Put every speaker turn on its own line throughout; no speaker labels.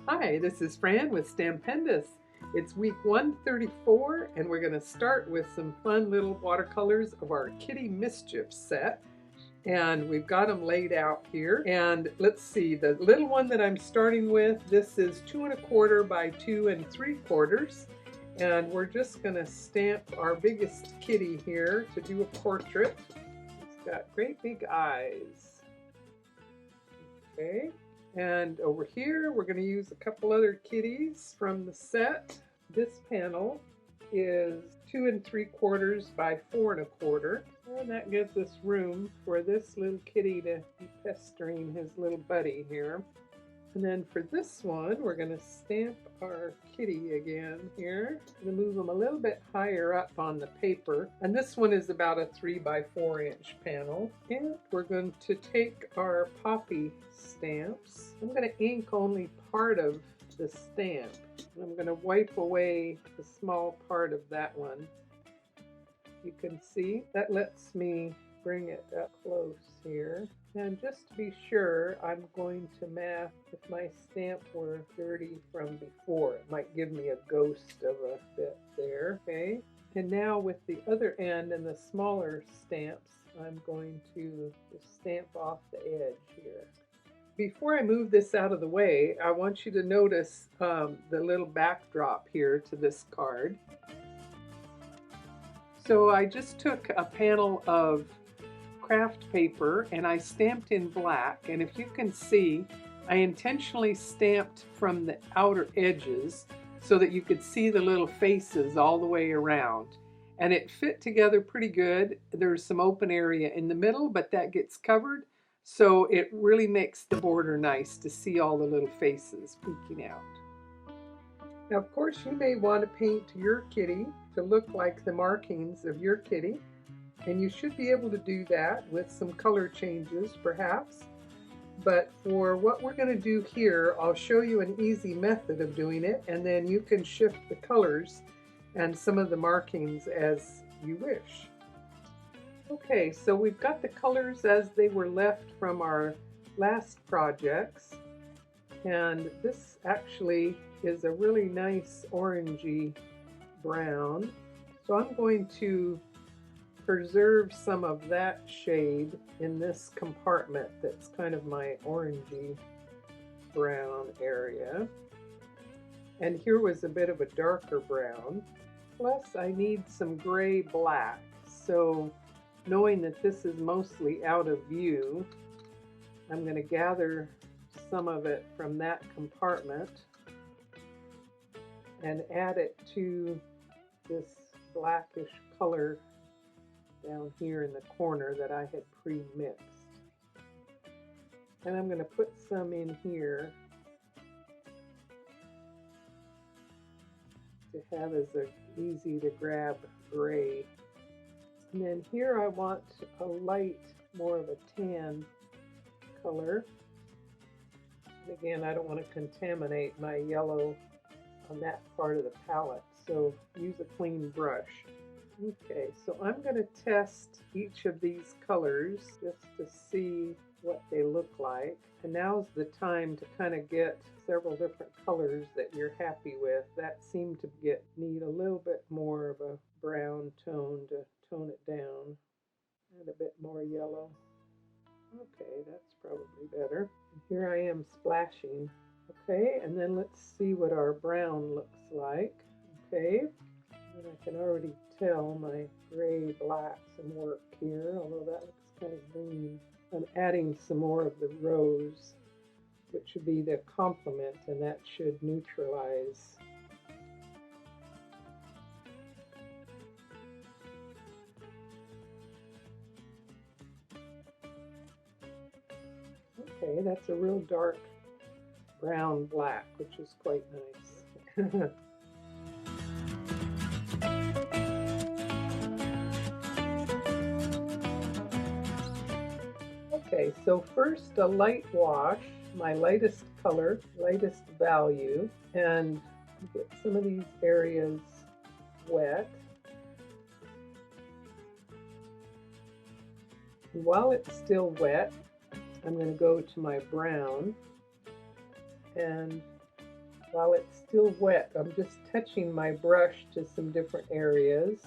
Hi, this is Fran with Stampendous. It's week 134, and we're going to start with some fun little watercolors of our Kitty Mischief set. And we've got them laid out here. And let's see, the little one that I'm starting with, this is 2¼ by 2¾ and we're just going to stamp our biggest kitty here to do a portrait. It's got great big eyes. Okay. And over here, we're going to use a couple other kitties from the set. This panel is 2¾ by 4¼ and that gives us room for this little kitty to be pestering his little buddy here. And then for this one, we're going to stamp our kitty again here. I'm going to move them a little bit higher up on the paper. And this one is about a 3 by 4" panel. And we're going to take our poppy stamps. I'm going to ink only part of the stamp. I'm going to wipe away the small part of that one. You can see that lets me bring it up close here. And just to be sure, I'm going to mask if my stamp were dirty from before. It might give me a ghost of a bit there, okay? And now with the other end and the smaller stamps, I'm going to just stamp off the edge here. Before I move this out of the way, I want you to notice the little backdrop here to this card. So I just took a panel of craft paper and I stamped in black, and if you can see, I intentionally stamped from the outer edges so that you could see the little faces all the way around, and it fit together pretty good. There's some open area in the middle, but that gets covered, so it really makes the border nice to see all the little faces peeking out. Now, of course, you may want to paint your kitty to look like the markings of your kitty. And you should be able to do that with some color changes, perhaps. But for what we're going to do here, I'll show you an easy method of doing it, and then you can shift the colors and some of the markings as you wish. Okay, so we've got the colors as they were left from our last projects. And this actually is a really nice orangey brown. So I'm going to preserve some of that shade in this compartment that's kind of my orangey brown area. And here was a bit of a darker brown. Plus I need some gray black. So knowing that this is mostly out of view, I'm going to gather some of it from that compartment and add it to this blackish color down here in the corner that I had pre-mixed. And I'm going to put some in here to have as an easy to grab gray. And then here I want a light, more of a tan color. And again, I don't want to contaminate my yellow on that part of the palette, so use a clean brush. Okay, so I'm going to test each of these colors just to see what they look like. And now's the time to kind of get several different colors that you're happy with. That seemed to need a little bit more of a brown tone to tone it down, and a bit more yellow. Okay, that's probably better. And here I am splashing. Okay, and then let's see what our brown looks like. Okay, and I can already tell my gray black some work here, although that looks kind of green. I'm adding some more of the rose, which should be the complement, and that should neutralize. Okay, that's a real dark brown black, which is quite nice. Okay, so first a light wash, my lightest color, lightest value, and get some of these areas wet. And while it's still wet, I'm going to go to my brown and While it's still wet, I'm just touching my brush to some different areas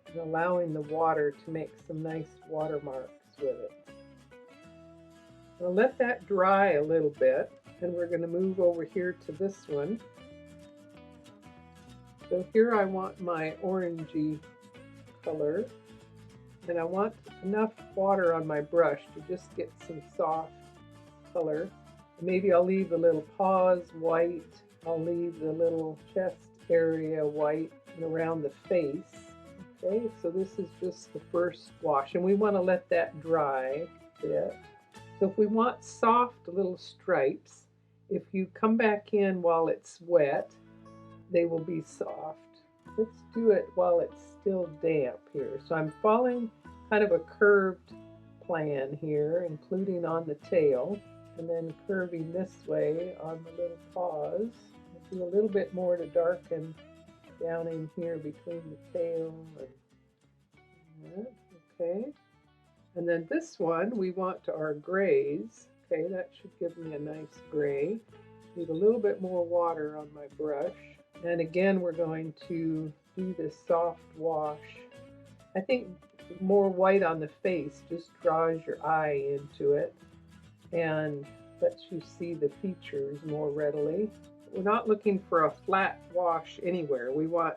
and allowing the water to make some nice watermarks with it. I'll let that dry a little bit, and we're going to move over here to this one. So here I want my orangey color, and I want enough water on my brush to just get some soft color. Maybe I'll leave the little paws white, I'll leave the little chest area white, and around the face. Okay, so this is just the first wash, and we want to let that dry a bit. So if we want soft little stripes, if you come back in while it's wet, they will be soft. Let's do it while it's still damp here. So I'm following kind of a curved plan here, including on the tail, and then curving this way on the little paws. I'll do a little bit more to darken down in here between the tail and that. Okay. And then this one, we want our grays. Okay, that should give me a nice gray. Need a little bit more water on my brush. And again, we're going to do this soft wash. I think more white on the face just draws your eye into it and lets you see the features more readily. We're not looking for a flat wash anywhere. We want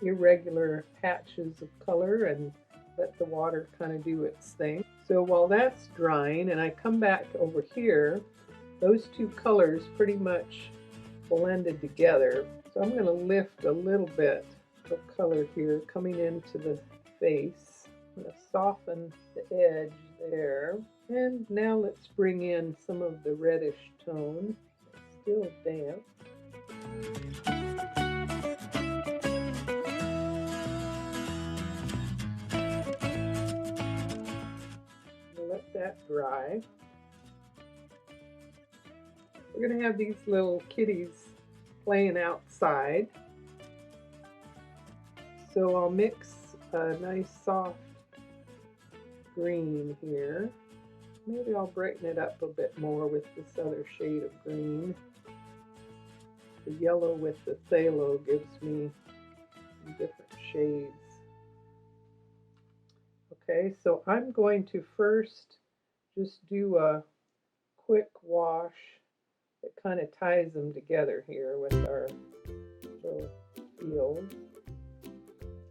irregular patches of color and let the water kind of do its thing. So while that's drying and I come back over here, those two colors pretty much blended together. So I'm going to lift a little bit of color here coming into the face. I'm going to soften the edge there. And now let's bring in some of the reddish tone. It's still damp. Let that dry. We're going to have these little kitties playing outside. So I'll mix a nice soft green here. Maybe I'll brighten it up a bit more with this other shade of green. The yellow with the phthalo gives me some different shades. Okay, so I'm going to first just do a quick wash that kind of ties them together here with our little field.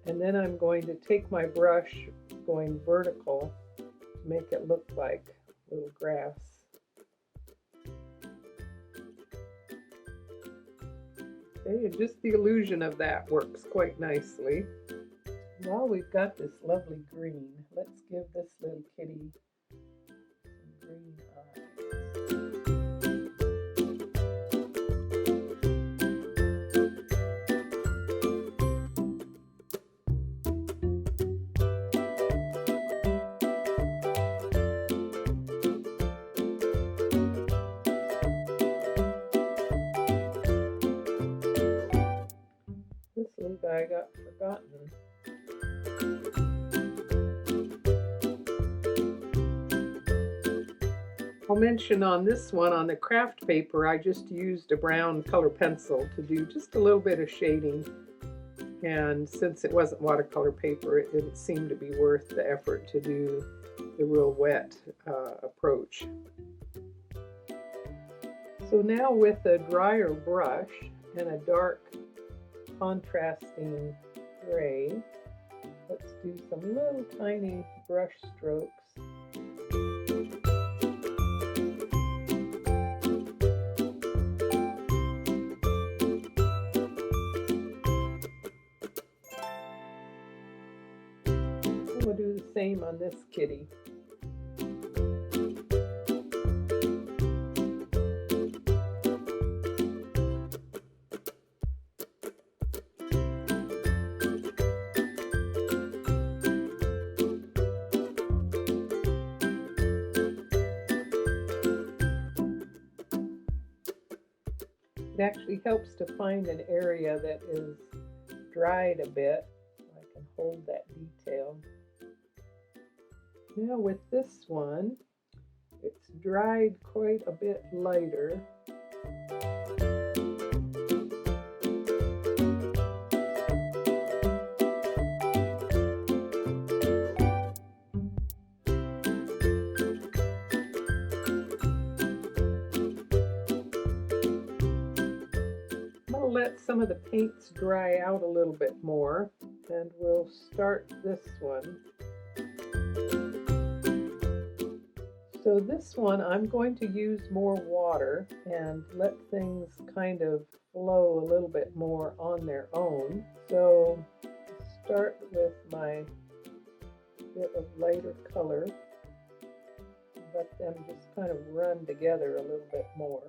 And then I'm going to take my brush going vertical to make it look like little grass. Okay, and just the illusion of that works quite nicely. While we've got this lovely green, let's give this little kitty some green eyes. This little guy got forgotten. I'll mention on this one, on the craft paper, I just used a brown color pencil to do just a little bit of shading. And since it wasn't watercolor paper, it didn't seem to be worth the effort to do the real wet approach. So now with a drier brush and a dark contrasting gray, let's do some little tiny brush strokes. We'll do the same on this kitty. It actually helps to find an area that is dried a bit, so I can hold that detail. Now with this one, it's dried quite a bit lighter. I'll let some of the paints dry out a little bit more, and we'll start this one. So this one I'm going to use more water and let things kind of flow a little bit more on their own. So start with my bit of lighter color, let them just kind of run together a little bit more.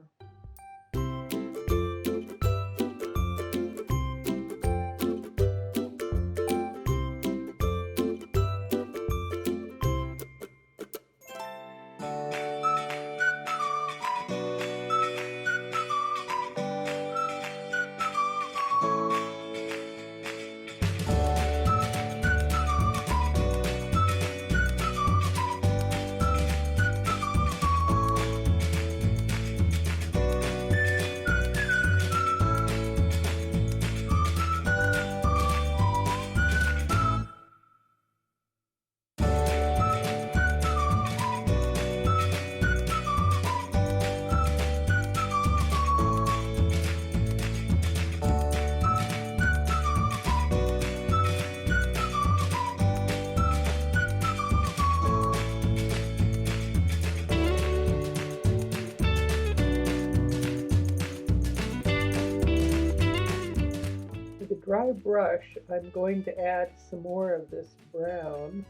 Dry brush, I'm going to add some more of this brown.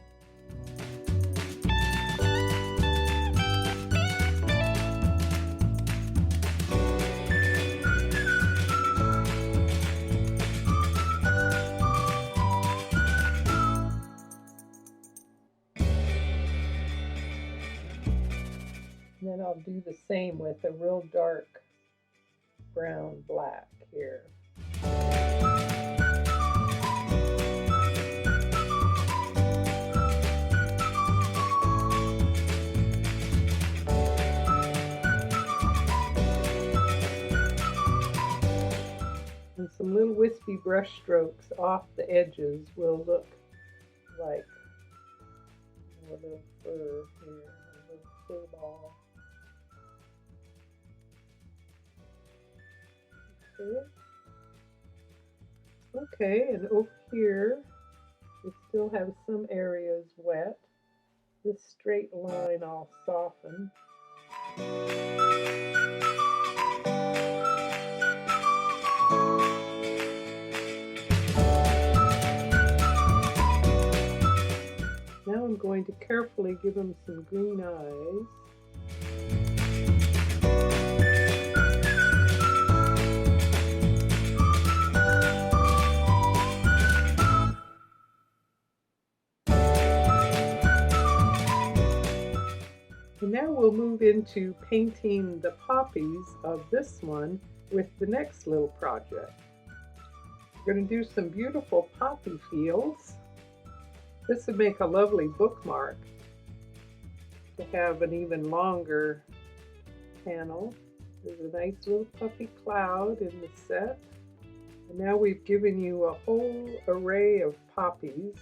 And then I'll do the same with a real dark brown black here. And some little wispy brush strokes off the edges will look like a little fur here, a little fur ball. Okay, and over here we still have some areas wet. This straight line I'll soften. Now I'm going to carefully give them some green eyes. And now we'll move into painting the poppies of this one with the next little project. We're going to do some beautiful poppy fields. This would make a lovely bookmark to have an even longer panel. There's a nice little puffy cloud in the set. And now we've given you a whole array of poppies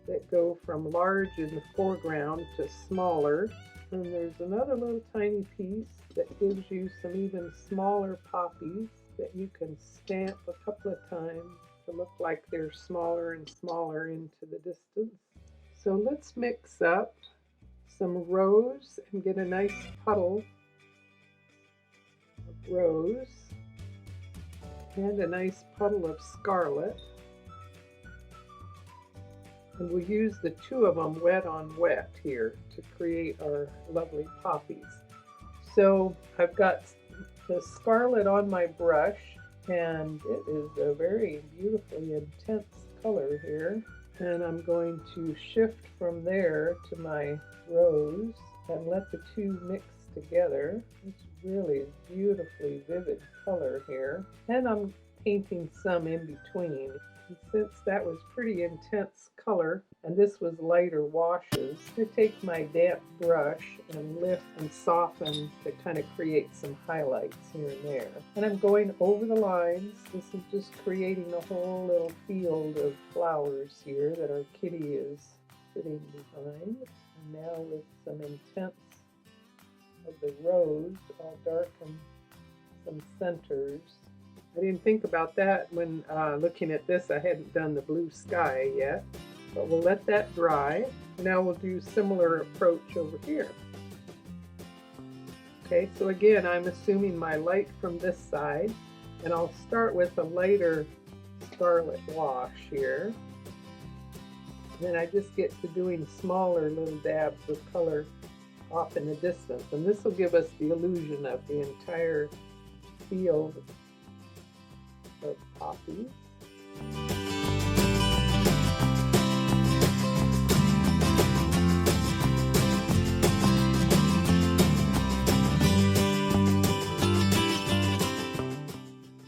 that go from large in the foreground to smaller. And there's another little tiny piece that gives you some even smaller poppies that you can stamp a couple of times to look like they're smaller and smaller into the distance. So let's mix up some rose and get a nice puddle of rose and a nice puddle of scarlet. And we'll use the two of them wet on wet here to create our lovely poppies. So I've got the scarlet on my brush, and it is a very beautifully intense color here. And I'm going to shift from there to my rose and let the two mix together. It's really beautifully vivid color here. And I'm painting some in between. And since that was pretty intense color and this was lighter washes, I'm going to take my damp brush and lift and soften to kind of create some highlights here and there. And I'm going over the lines. This is just creating a whole little field of flowers here that our kitty is sitting behind. And now with some intense of the rose, I'll darken some centers. I didn't think about that when looking at this. I hadn't done the blue sky yet, but we'll let that dry. Now we'll do similar approach over here. Okay, so again, I'm assuming my light from this side, and I'll start with a lighter scarlet wash here. Then I just get to doing smaller little dabs of color off in the distance, and this will give us the illusion of the entire field of poppies.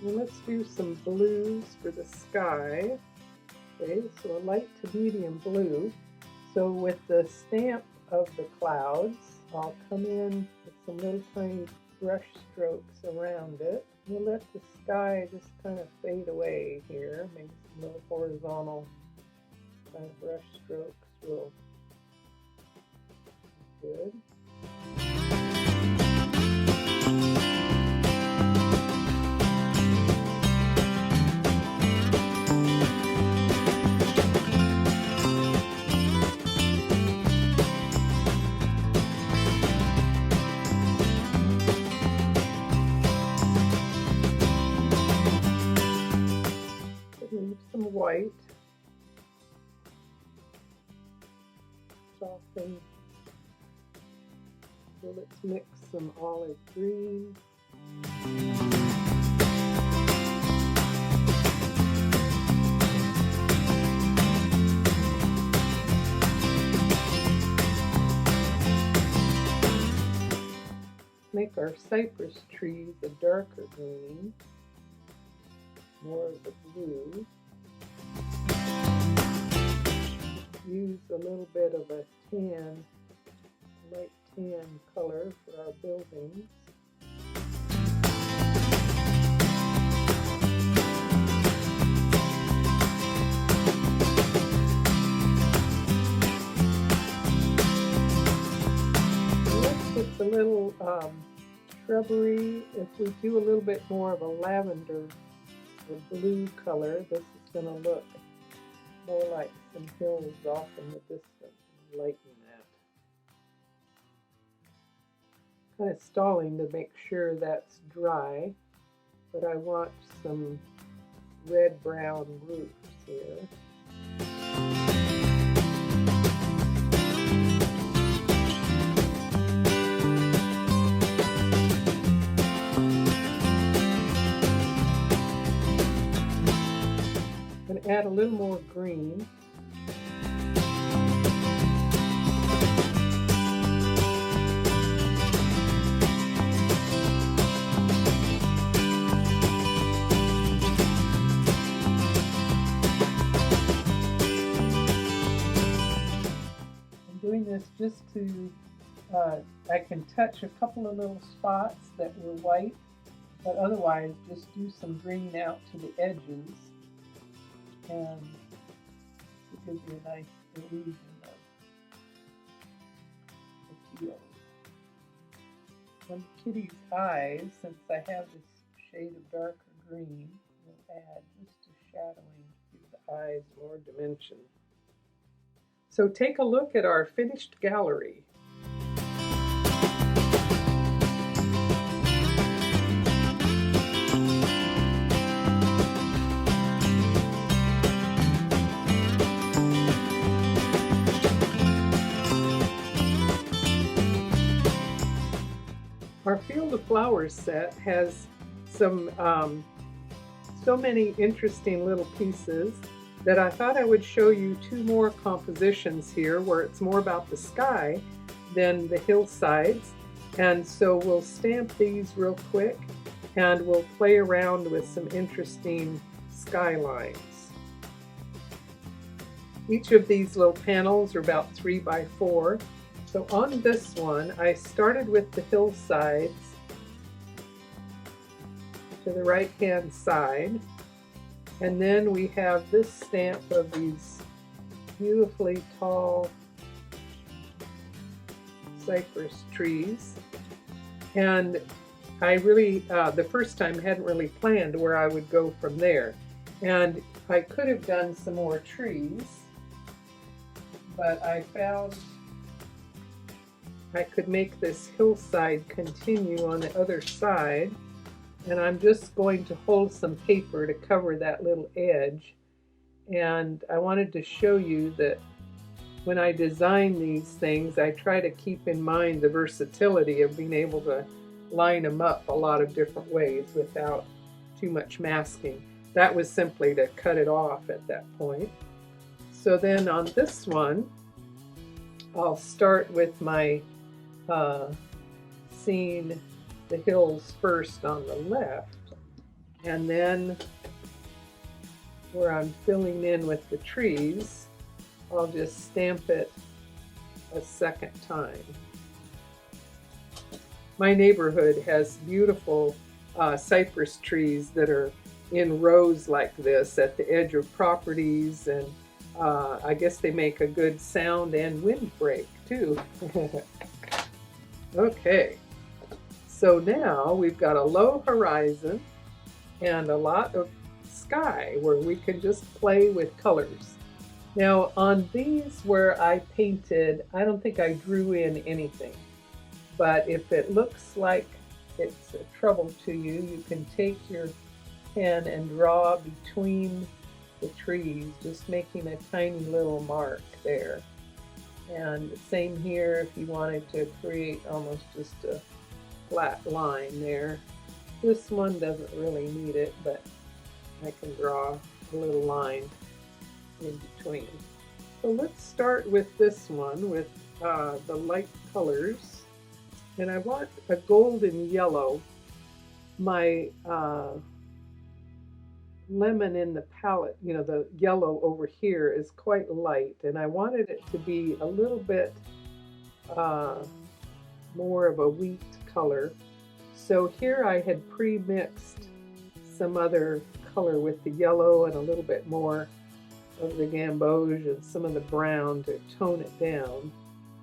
And let's do some blues for the sky. Okay, so a light to medium blue. So with the stamp of the clouds, I'll come in with some little tiny brush strokes around it. We'll let the sky just kind of fade away here. Maybe some little horizontal kind of brush strokes will be good. Some white, soften. So let's mix some olive green. Make our cypress trees a darker green, more of the blue. Use a little bit of a tan, light tan color for our buildings. Let's get the little shrubbery. If we do a little bit more of a lavender or blue color, this is going to look more like some hills off in the distance, and lighten that. Kind of stalling to make sure that's dry, but I want some red-brown roofs here. Add a little more green. I'm doing this just to, I can touch a couple of little spots that were white, but otherwise just do some green out to the edges. And it gives you a nice illusion of the field. On the kitty's eyes, since I have this shade of darker green, we'll add just a shadowing to give the eyes more dimension. So take a look at our finished gallery. Our Field of Flowers set has some so many interesting little pieces that I thought I would show you two more compositions here where it's more about the sky than the hillsides. And so we'll stamp these real quick and we'll play around with some interesting skylines. Each of these little panels are about 3 by 4. So on this one, I started with the hillsides to the right-hand side, and then we have this stamp of these beautifully tall cypress trees. And I really, the first time, hadn't really planned where I would go from there. And I could have done some more trees, but I found I could make this hillside continue on the other side, and I'm just going to hold some paper to cover that little edge. And I wanted to show you that when I design these things, I try to keep in mind the versatility of being able to line them up a lot of different ways without too much masking. That was simply to cut it off at that point. So then on this one, I'll start with my seeing the hills first on the left, and then where I'm filling in with the trees, I'll just stamp it a second time. My neighborhood has beautiful cypress trees that are in rows like this at the edge of properties, and I guess they make a good sound and windbreak too. Okay, so now we've got a low horizon and a lot of sky where we can just play with colors. Now on these where I painted, I don't think I drew in anything, but if it looks like it's a trouble to you, you can take your pen and draw between the trees, just making a tiny little mark there. And same here if you wanted to create almost just a flat line there. This one doesn't really need it, but I can draw a little line in between. So let's start with this one with the light colors. And I want a golden yellow. My lemon in the palette, you know, the yellow over here is quite light, and I wanted it to be a little bit more of a wheat color. So here I had pre-mixed some other color with the yellow and a little bit more of the gamboge and some of the brown to tone it down.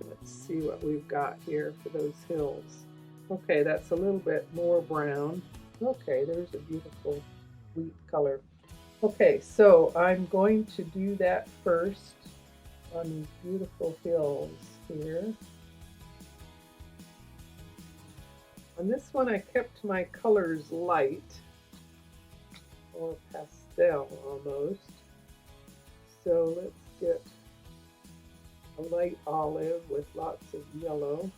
Let's see what we've got here for those hills. Okay, that's a little bit more brown. Okay, there's a beautiful wheat color. Okay, so I'm going to do that first on these beautiful hills here. On this one I kept my colors light, or pastel almost. So let's get a light olive with lots of yellow.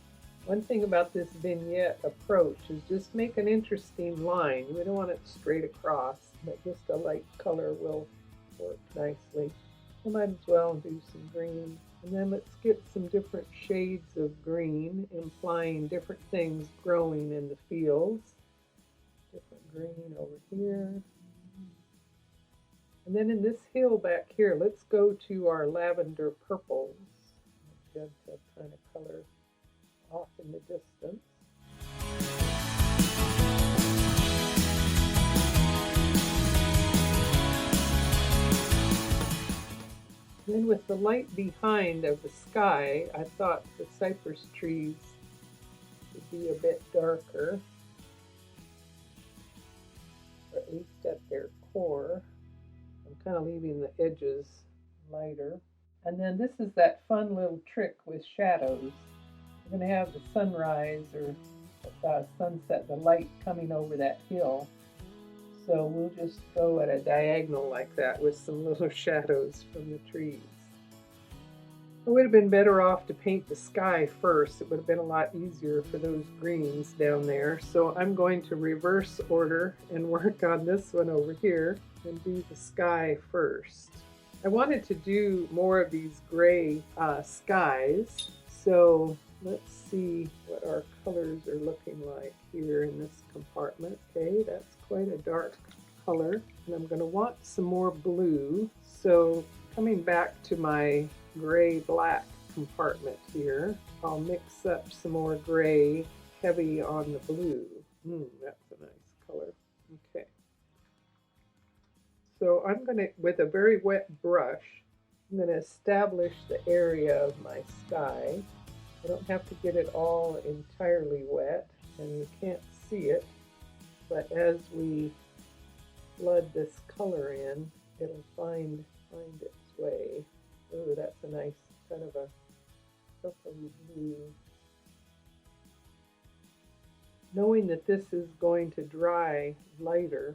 One thing about this vignette approach is just make an interesting line. We don't want it straight across, but just a light color will work nicely. I might as well do some green. And then let's get some different shades of green, implying different things growing in the fields. Different green over here. And then in this hill back here, let's go to our lavender purples. Magenta kind of color off in the distance. Then with the light behind of the sky, I thought the cypress trees would be a bit darker, or at least at their core. I'm kind of leaving the edges lighter. And then this is that fun little trick with shadows. We're going to have the sunrise or sunset, the light coming over that hill. So we'll just go at a diagonal like that with some little shadows from the trees. I would have been better off to paint the sky first. It would have been a lot easier for those greens down there. So I'm going to reverse order and work on this one over here and do the sky first. I wanted to do more of these gray skies. So let's see what our colors are looking like here in this compartment. Okay, back to my gray-black compartment here. I'll mix up some more gray, heavy on the blue. That's a nice color. Okay. So I'm going to, with a very wet brush, I'm going to establish the area of my sky. I don't have to get it all entirely wet, and you can't see it, but as we flood this color in, it'll find its way. Ooh, that's a nice kind of a purpley blue. Knowing that this is going to dry lighter,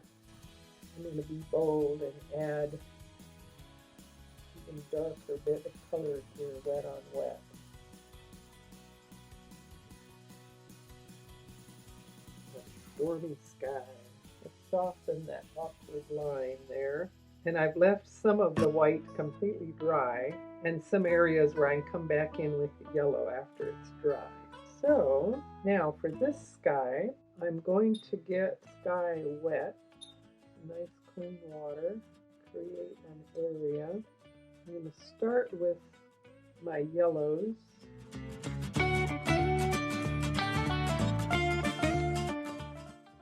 I'm going to be bold and add even darker bit of color here, wet on wet. Stormy sky. Let's soften that awkward line there. And I've left some of the white completely dry and some areas where I can come back in with the yellow after it's dry. So now for this sky, I'm going to get sky wet. Nice clean water. Create an area. I'm going to start with my yellows.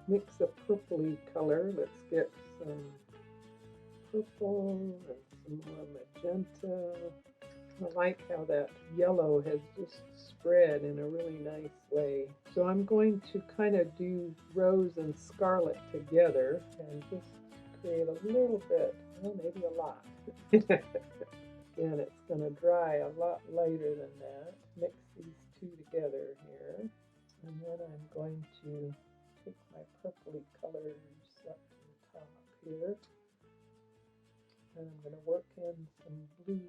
Mix a purpley color. Let's get some purple and some more magenta. I like how that yellow has just spread in a really nice way. So I'm going to kind of do rose and scarlet together and just create a little bit, well, maybe a lot. Again, it's going to dry a lot lighter than that. Mix these two together here. And then I'm going to take my purpley colors up to the top here. And I'm going to work in some blue.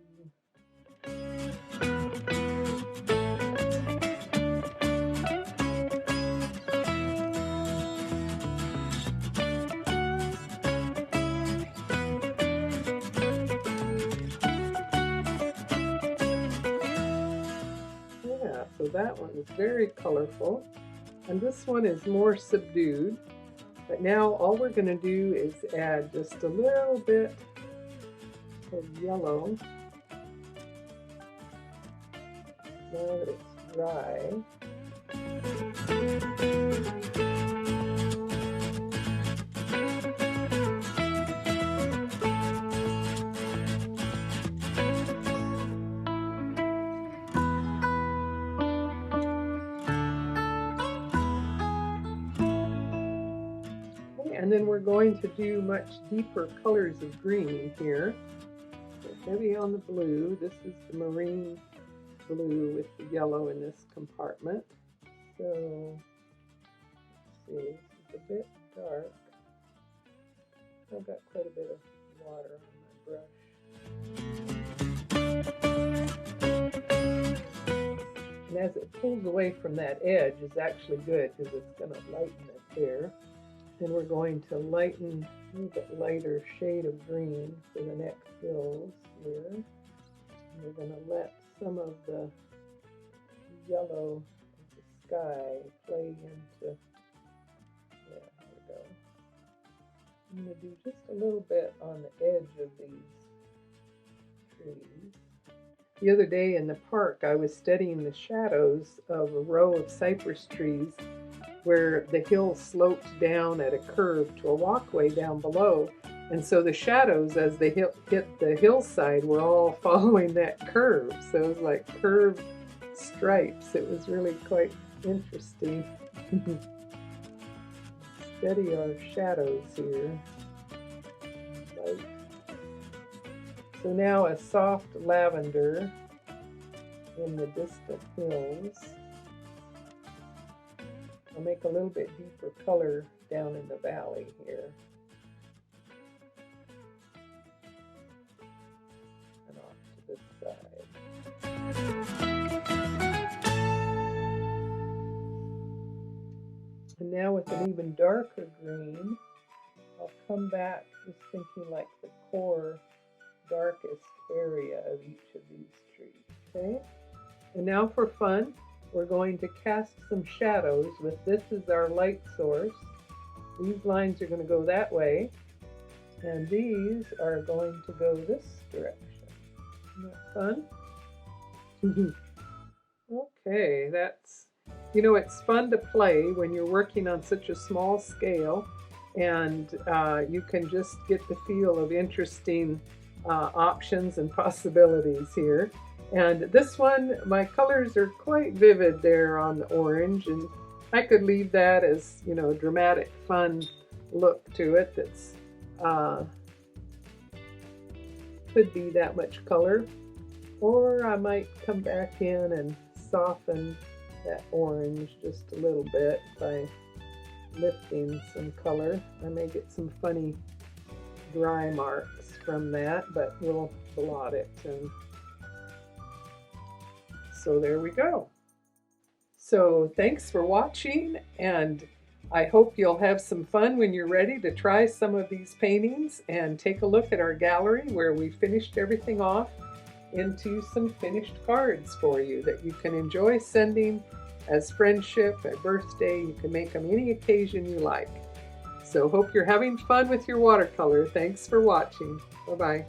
Yeah, so that one is very colorful. And this one is more subdued. But now all we're going to do is add just a little bit of yellow. Now that it's dry. And then we're going to do much deeper colors of green here. So heavy on the blue. This is the marine blue with the yellow in this compartment. So let's see, this is a bit dark. I've got quite a bit of water on my brush. And as it pulls away from that edge is actually good because it's going to lighten it there. Then we're going to lighten a little bit lighter shade of green for the next hills here. And we're going to let some of the yellow of the sky play into, yeah, here we go. I'm going to do just a little bit on the edge of these trees. The other day in the park, I was studying the shadows of a row of cypress trees where the hill sloped down at a curve to a walkway down below. And so the shadows as they hit the hillside were all following that curve. So it was like curved stripes. It was really quite interesting. Study our shadows here. Light. So now a soft lavender in the distant hills. I'll make a little bit deeper color down in the valley here. And off to this side. And now with an even darker green, I'll come back just thinking like the core darkest area of each of these trees. Okay? And now for fun, we're going to cast some shadows with this as our light source. These lines are going to go that way, and these are going to go this direction. Isn't that fun? Okay, that's, it's fun to play when you're working on such a small scale, and you can just get the feel of interesting options and possibilities here. And this one, my colors are quite vivid there on the orange, and I could leave that as, a dramatic, fun look to it that's could be that much color. Or I might come back in and soften that orange just a little bit by lifting some color. I may get some funny dry marks from that, but we'll blot it. And so there we go. So thanks for watching, and I hope you'll have some fun when you're ready to try some of these paintings and take a look at our gallery where we finished everything off into some finished cards for you that you can enjoy sending as friendship, a birthday. You can make them any occasion you like. So hope you're having fun with your watercolor. Thanks for watching. Bye-bye.